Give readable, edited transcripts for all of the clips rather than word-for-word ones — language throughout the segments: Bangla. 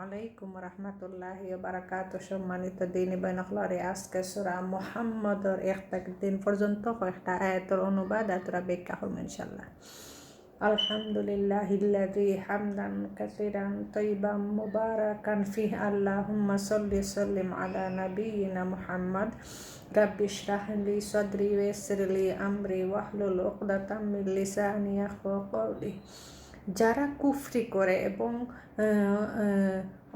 আলাইকুম রহমতুল্লাহি ওয়া বারাকাতুহু। সম্মানিত দিনী বৈনখলরে আজকে সূরা মুহাম্মদর 1 পর্যন্ত কয়েকটা আয়াতের অনুবাদ আতরা ব্যাখ্যা করব ইনশাআল্লাহ। আলহামদুলিল্লাহিল্লাযী হামদান কাসীরান তাইয়্যিবান মুবারাকান ফিহি আল্লাহুম্মা সাল্লি সাল্লিম আলা নাবিয়িনা মুহাম্মদ। রাব্বি ইশরাহ লি সাদরি ওয়া ইয়াসসির লি আমরি ওয়াহলুল উকদাতাম মিন লিসানি ইয়াফকাহু কওলি। যারা কুফরি করে এবং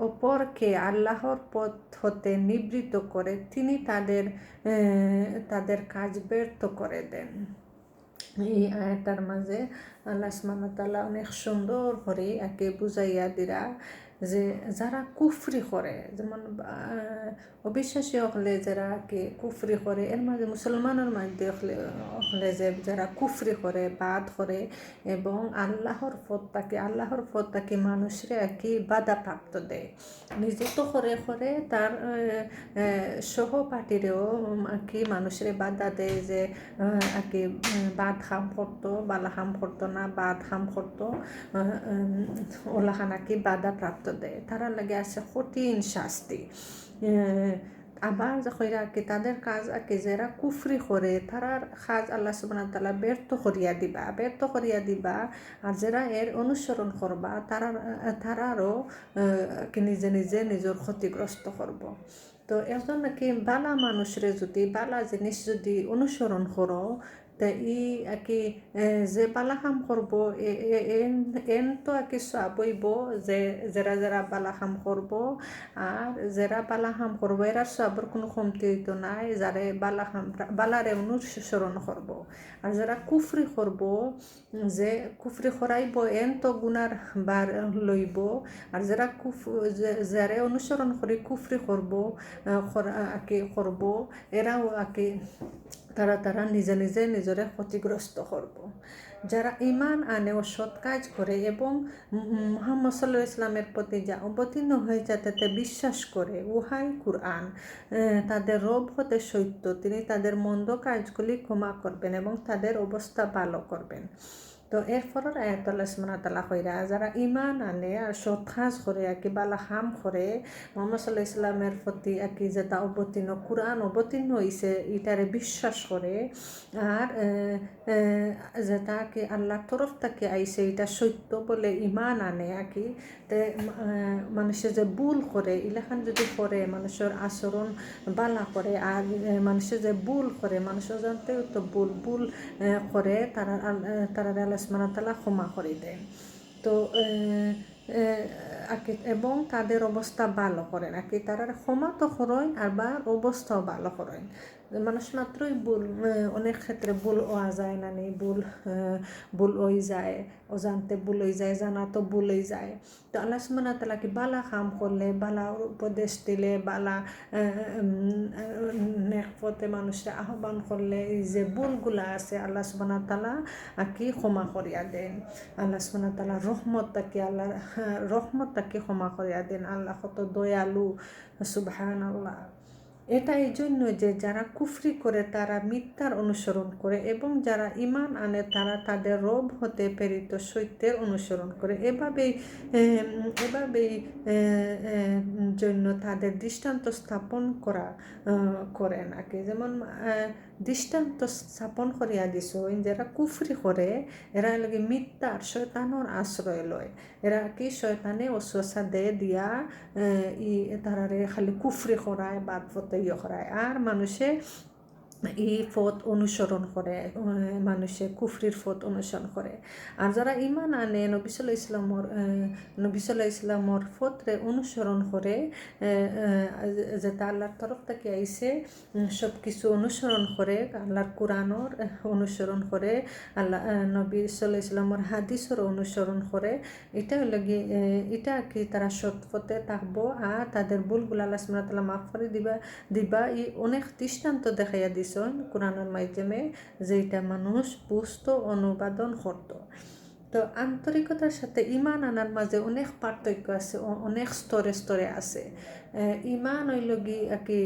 অপরকে আল্লাহর পথ হতে নিবৃত্ত করে, তিনি তাদের কাজ ব্যর্থ করে দেন। এই আয়াতার মাঝে আল্লাহ সুবহানাহু ওয়া তাআলা অনেক সুন্দর করে একে বুঝাইয়া দিরা যে যারা কুফরি করে, যেমন অবিশ্বাসী হলে যারা কে কুফরি করে, এর মাঝে মুসলমানের মধ্যে হলে যে যারা কুফরি করে, বাদ করে এবং আল্লাহর পথটাকে মানুষরে কি বাধাপ্রাপ্ত দেয়, নিজে তো করে তার সহপাঠীরেও কি মানুষরে বাধা দেয় যে কি বাদ হাম করতো, বালা হাম করতো না, বাদ হাম করতো, ওলাখানা কি বাধা প্রাপ্ত দেয়, তারা লাগে আছে কঠিন শাস্তি। আবার যখন কি তাদের কাজ কি যারা কুফরি করে তারার কাজ আল্লাহ সুবহানাহু ওয়া তাআলা ব্যর্থ করিয়া দিবা। আর যারা এর অনুসরণ করবা তারারও কি নিজে নিজের ক্ষতিগ্রস্ত করব। তো একজন নাকি বালা মানুষরে যদি বালা জিনিস যদি অনুসরণ করো, তা কি যে বালা কাম করব এন তো কি সবইব যে যারা বালা কাম করব, আর যারা বালা কাম করবো এরা সবর কোনো কমতি হইতো নাই যারে বালারে অনুসরণ করব। আর যারা কুফরি করব, যে কুফরি করাইব এন তো গুনার বার লইব। আর যারা যারে অনুসরণ করে কুফরি করব এরাও তারা নিজে নিজরে ক্ষতিগ্রস্ত করব। যারা ঈমান আনে ও সৎ কাজ করে এবং মুহাম্মদ সাল্লাল্লাহু আলাইহি ওয়াসাল্লামের প্রতি যা অবতীর্ণ হয়েছে তাতে বিশ্বাস করে, উহাই কুরআন, তাদের রব হতে সত্য, তিনি তাদের মন্দ কাজগুলি ক্ষমা করবেন এবং তাদের অবস্থা ভালো করবেন। তো এরপর আয়াত আল্লাহ সুবহানাহু ওয়া তাআলা কইরা যারা ঈমান আনে আর সৎ কাজ করে কি বালা কাম করে, মুহাম্মদ সাল্লাল্লাহু আলাইহি ওয়াসাল্লামের প্রতি কি যেটা অবতীর্ণ কুরআন অবতীর্ণ হইছে এটারে বিশ্বাস করে, আর যেটা কি আল্লাহর তরফ থেকে আইছে এটা সত্য বলে ঈমান আনে কি, মানুষের যে ভুল করে ইলাখান যদি করে মানুষের আচরণ বালা করে, আর মানুষের যে ভুল করে মানুষের জানতেও তো ভুল করে তারা আল্লাহ সুবহানাহু ওয়া তাআলা ক্ষমা করে দেন। তো এবং তাদের অবস্থা ভালো করেন কি, তারা ক্ষমা তো করেন আর বা অবস্থাও ভালো করেন। মানুষ মাত্রই ভুল, অনেক ক্ষেত্রে ভুল হওয়া যায় না, ভুল হয়ে যায়, অজান্তে ভুল হয়ে যায়, জানা তো ভুল হয়ে যায়। তো আল্লাহ সুবহানাহু ওয়া তাআলা কি বালা কাম করলে, বালা উপদেশ দিলে, বালা নেক পথে মানুষের আহ্বান করলে এই যে ভুলগুলা আছে আল্লাহ সুবহানাহু ওয়া তাআলা কি ক্ষমা করিয়া দেন। আল্লাহ সুবহানাহু ওয়া তাআলা রহমতটাকে ক্ষমা করিয়া দেন। আল্লাহ কত দয়ালু, সুবহানাল্লাহ। এটা এই জন্য যে যারা কুফরি করে তারা মিথ্যার অনুসরণ করে এবং যারা ঈমান আনে তারা তাদের রব হতে প্রেরিত সত্যের অনুসরণ করে। এভাবেই জন্য তাদের দৃষ্টান্ত স্থাপন করে নাকি, যেমন দৃষ্টান্ত স্থাপন করিয়া দিছ যারা কুফরি করে এরা লাগে মিথ্যার শয়তানের আশ্রয় লয়, এরা কি শয়তানে ওসওয়াসা দিয়া তারারে খালি কুফরি করায়, বাদ পথে করায়, আর মানুষে এই পথ অনুসরণ করে, মানুষে কুফরির পথ অনুসরণ করে। আর যারা ঈমান আনে নবী সাল্লাল্লাহু আলাইহি ইসলামর পথে অনুসরণ করে, যেটা আল্লাহর তরফ থেকে আইছে সব কিছু অনুসরণ করে, আল্লাহর কোরআনের অনুসরণ করে, আল্লাহ নবী সাল্লাল্লাহু আলাইহি ইসলামর হাদিসের অনুসরণ করে, এটা কি তারা সৎ পথে থাকবো আর তাদের ভুলগুলো আল্লাহ সুবহানাহু ওয়া তাআলা মাফ করে দিবা। এই অনেক দৃষ্টান্ত দেখাইয়া দিছেন কোরআনের মাধ্যমে, যেটা মানুষ বুঝতো, অনুবাদন করতো। তো আন্তরিকতার সাথে ঈমান আনার মাঝে অনেক পার্থক্য আছে, অনেক স্তরে আছে। ঈমান হইল কি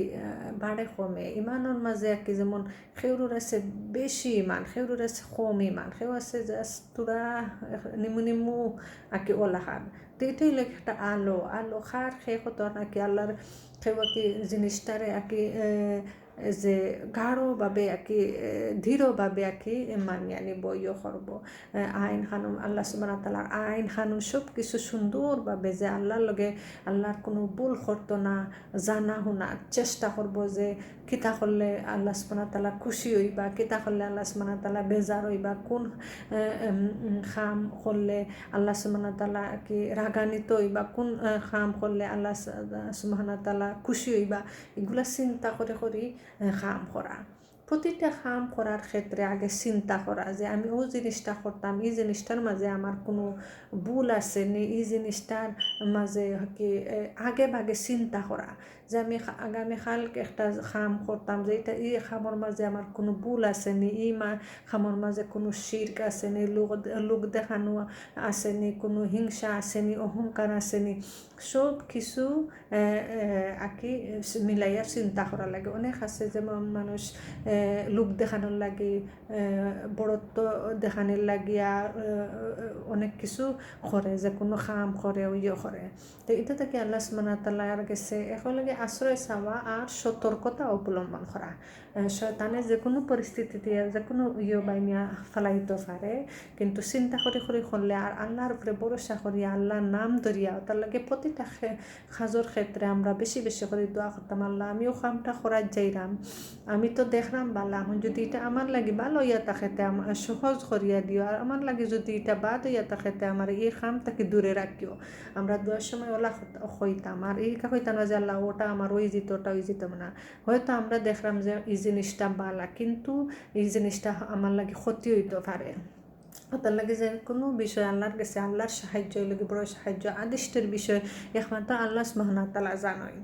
বাড়ে কমে, ঈমানের মাঝে কি যেমন খেউরুর আছে বেশি ঈমান, খেউরুর আছে কম ঈমান, খেউ আছে জাস্ট তোরা নিমু কি ওলাখান। তো তো এটাই হলো একটা আলো আলো খার খেয়ে হতো নাকি আল্লাহর খেয়ে কি জিনিসটারে আর কি যে গাঢ়ভাবে আর কি দৃঢ়ভাবে আর কি মানিয়ে আনিব ইয়ে করব আইন কানুন আল্লাহ সুবহানাহু ওয়া তাআলার আইন কানুন সব কিছু সুন্দরভাবে যে আল্লাহর লগে আল্লাহর কোনো ভুল করতো না জানা শোনার চেষ্টা করব যে কিতা করলে আল্লাহ সুবহানাহু ওয়া তাআলা খুশি হইবা কিতা করলে আল্লাহ সুবহানাহু ওয়া তাআলা বেজার হইবা কোন কাম করলে আল্লাহ সুবহানাহু ওয়া তাআলা কি রাগান্বিত হইবা কোন কাম করলে আল্লাহ সুবহানাহু ওয়া তাআলা খুশি হইবা এগুলা চিন্তা করে করি কাম করা প্রতিটা কাম করার ক্ষেত্রে আগে চিন্তা করা যে আমি ও জিনিসটা করতাম এই জিনিসটার মাঝে আমার কোনো ভুল আছে নি এই জিনিসটার মাঝে কি আগে ভাগে চিন্তা করা যে আমি আগামীকালকে একটা কাম করতাম যে এটা এই কামের মাঝে আমার কোনো ভুল আছে নি এই কামের মাঝে কোনো শিরক আছে নি লোক দেখানো আছে নি কোনো হিংসা আছে নি অহংকার আছে নি সব কিছু আর কি মিলাইয়া চিন্তা করা লাগে অনেক আছে যেমন মানুষ লোক দেখানোর লাগে বড়ত্ব দেখানোর লাগিয়া অনেক কিছু করে যে কোনো কাম করে ইয়ে করে তো এটা থেকে আল্লাহ সুবহানাহু ওয়া তাআলার কাছে একেলগে আশ্রয় চাওয়া আর সতর্কতা অবলম্বন করা শয়তানে যে কোনো পরিস্থিতিতে যে কোনো ইয়ে বাইনিয়া ফেলাইতে পারে কিন্তু চিন্তা করে করলে আর আল্লাহর উপরে ভরসা করিয়া আল্লাহর নাম ধরিয়া তার লাগে প্রতিটা কাজের ক্ষেত্রে আমরা বেশি বেশি করে দোয়া করতাম আল্লাহ আমিও কামটা করার যাইরাম আমি তো দেখলাম বালা এখন যদি এটা আমার লাগে ভালো হইয়া থাকেতে আমার সহজ করিয়া দিও আর আমার লাগে যদি এটা বাদ হইয়া থাকেতে আমার এই কামটাকে দূরে রাখিও আমরা দোয়ার সময় ওলা হইতাম আর এই হইতাম না যে আল্লাহ ওটা আমার ওই জিত ওটা ওই জিতাম না হয়তো আমরা দেখলাম যে এই জিনিসটা বালা কিন্তু এই জিনিসটা আমার লাগে ক্ষতি হইতে পারে তার লাগে যে কোনো বিষয় আল্লাহর কাছে আল্লাহর সাহায্য লাগে বড় সাহায্য আদিষ্টের বিষয় একমাত্র আল্লাহ সুবহানাহু ওয়া তাআলা জানেন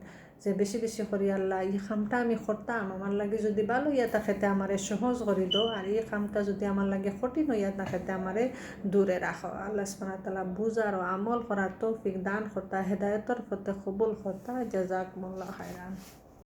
যে বেশি বেশি করি আল্লাহ এই কামটা আমি করতাম আমার লাগে যদি ভালো ইয়া থাকেতে আমারে সহজ করে দো আর এই কামটা যদি আমার লাগে কঠিন হইয়া থাকেতে আমারে দূরে রাখো আল্লাহ সুবহানাহু ওয়া তাআলা বুঝার ও আমল করার তৌফিক দান করতা হেদায়েতর পথে কবুল করতা জাযাকুমুল্লাহু খাইরান।